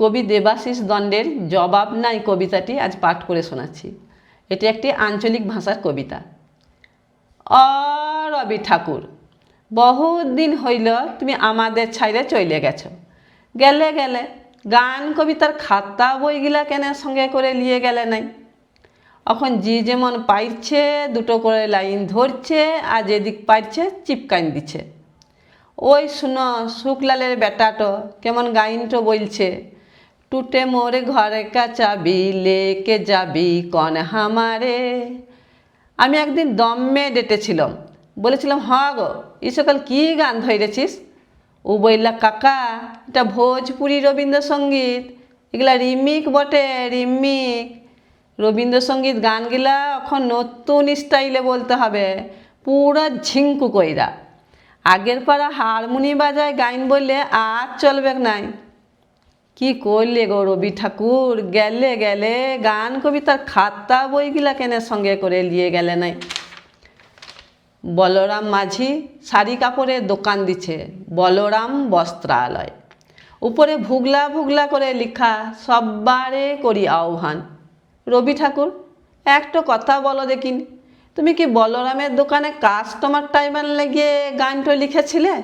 কবি দেবাশিস দণ্ডের জবাব নাই কবিতাটি আজ পাঠ করে শোনাচ্ছি। এটি একটি আঞ্চলিক ভাষার কবিতা। রবি ঠাকুর, বহুত দিন হইল তুমি আমাদের ছাইরে চলে গেছো। গেলে গেলে গান কবিতার খাতা বইগুলা কেন সঙ্গে করে নিয়ে গেলে নাই? এখন যে যেমন পাইছে দুটো করে লাইন ধরছে, আর যেদিক পাইছে চিপকাইন দিচ্ছে। ওই শুনো শুকলালের বেটাটো কেমন গাইনটো বলছে, টুটে মোরে ঘরে কা চাবি লেকে যাবি কন হামারে। আমি একদিন দমে ডেটেছিলাম, বলেছিলাম হ গো এই সকাল কী গান ধরেছিস? ও বললা কাকা এটা ভোজপুরি রবীন্দ্রসঙ্গীত, এগুলা রিমিক বটে রিমিক। রবীন্দ্রসঙ্গীত গানগুলা এখন নতুন স্টাইলে বলতে হবে, পুরো ঝিঙ্কু কইরা। আগের পাড়া হারমোনি বাজায় গাইন বললে আর চলবে নাই। কি করলে গো রবি ঠাকুর, গেলে গেলে গান কবিতার খাতা বইগুলা কেনে সঙ্গে করে নিয়ে গেলে নাই? বলরাম মাঝি শাড়ি কাপড়ের দোকান দিছে, বলরাম বস্ত্রালয়। উপরে ভুগলা ভুগলা করে লেখা, সব্বারে করি আহ্বান। রবি ঠাকুর, একটা কথা বলো দেখিন, তুমি কি বলরামের দোকানে কাস্টমার টাইমার লেগে গানটা লিখেছিলে?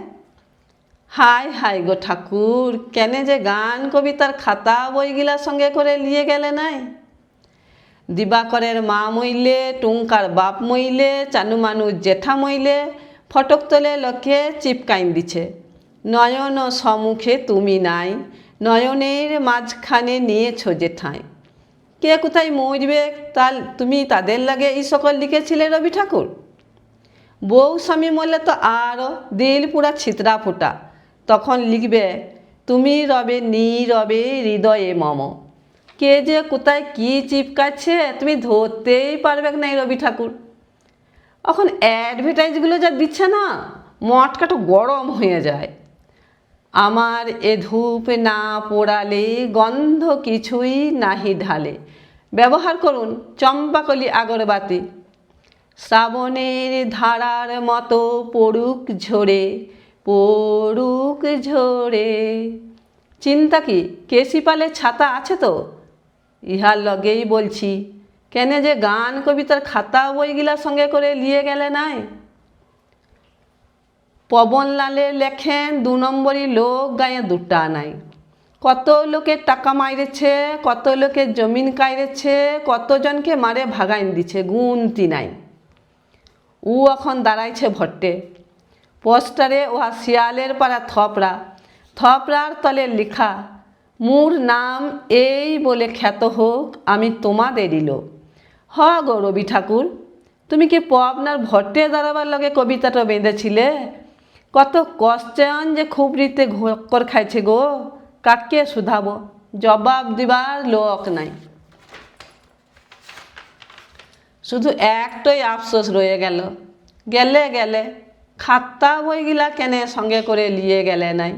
হায় হায় গো ঠাকুর, কেনে যে গান কবিতার খাতা বইগুলা সঙ্গে করে নিয়ে গেলে নাই? দিবাকরের মা মইলে, টুঙ্কার বাপ মইলে, চানু মানুষ জেঠা মইলে ফটক তোলে লোকে চিপকাইন দিছে। নয়ন সম্মুখে তুমি নাই, নয়নের মাঝখানে নিয়েছো জেঠাই। কে কোথায় মরবে তুমি তাদের লাগে এই সকল লিখেছিলে রবি ঠাকুর? বউ স্বামী মরলে তো আরও দিল পুরা ছিতরা ফুটা, তখন লিখবে তুমি রবে নীরবে হৃদয়ে মম। কে যে কোথায় কী চিপকাচ্ছে তুমি ধরতেই পারবে না রবি ঠাকুর। এখন অ্যাডভার্টাইজগুলো যা দিচ্ছে না, মটকাটা গরম হয়ে যায়। আমার এ ধূপ না পোড়ালে গন্ধ কিছুই নাহি ঢালে, ব্যবহার করুন চম্পাকলি আগরবাতি। শ্রাবণের ধারার মতো পড়ুক ঝরে, পড়ুক ঝরে। চিন্তা কি কেশিপালে ছাতা আছে তো? ইহার লগেই বলছি, কেন যে গান কবিতার খাতা বইগুলা সঙ্গে করে নিয়ে গেলে নাই? পবনলালের লেখেন 2 নম্বরই লোক গায়ে দুটা নাই। কত লোকের টাকা মাইরেছে, কত লোকের জমিন কাইরেছে, কতজনকে মারে ভাগাইন দিছে, গুনতি নাই। ও এখন দাঁড়াইছে ভট্টে। পোস্টারে ওহা শিয়ালের পাড়া থপড়া, থপড়ার তলে লেখা, মোর নাম এই বলে খ্যাত হোক আমি তোমাদেরই লোক। হ গো রবি ঠাকুর, তুমি কি পবনার ভট্টে দাঁড়াবার লগে কবিতাটা বেঁধেছিলে? কত কষ্টায়ন যে খুবরিতে ঘোক্কর খাইছে গো, কাকে শুধাবো, জবাব দিবার লোক নাই। শুধু একটাই আফসোস রয়ে গেল, গেলে গেলে খাতা বইগুলা কেনে সঙ্গে করে নিয়ে গেলে নাই?